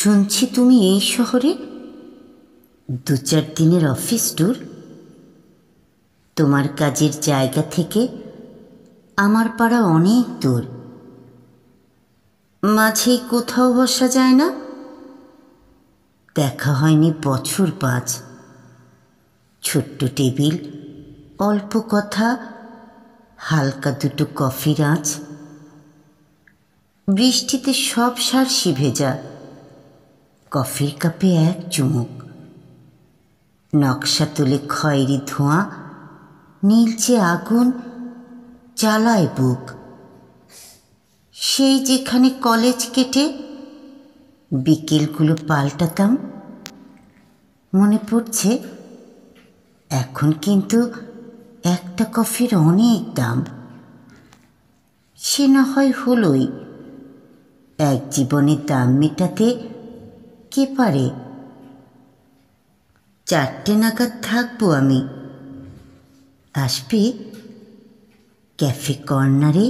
শুনছি তুমি এই শহরে 2-4 দিনের অফিস ট্যুর। তোমার কাজের জায়গা থেকে আমার পাড়া অনেক দূর, মাঝেই কোথাও বসা যায় না। দেখা হয়নি বছর 5। ছোট্ট টেবিল, অল্প কথা, হালকা দুটো কফির আঁচ। বৃষ্টিতে সব সারসি ভেজা, কফির কাপে এক চুমুক। নকশা তুলে খয়েরি ধোঁয়া, নীলচে আগুন জ্বালায় বুক। সেই যেখানে কলেজ কেটে বিকেলগুলো পাল্টাতাম। মনে পড়ছে এখন কিন্তু একটা কফির অনেক দাম। সে না হয় হলোই, এক জীবনের দাম মেটাতে কে পারে। 4টে নাগাদ থাকবো আমি। আসবে ক্যাফে কর্নারে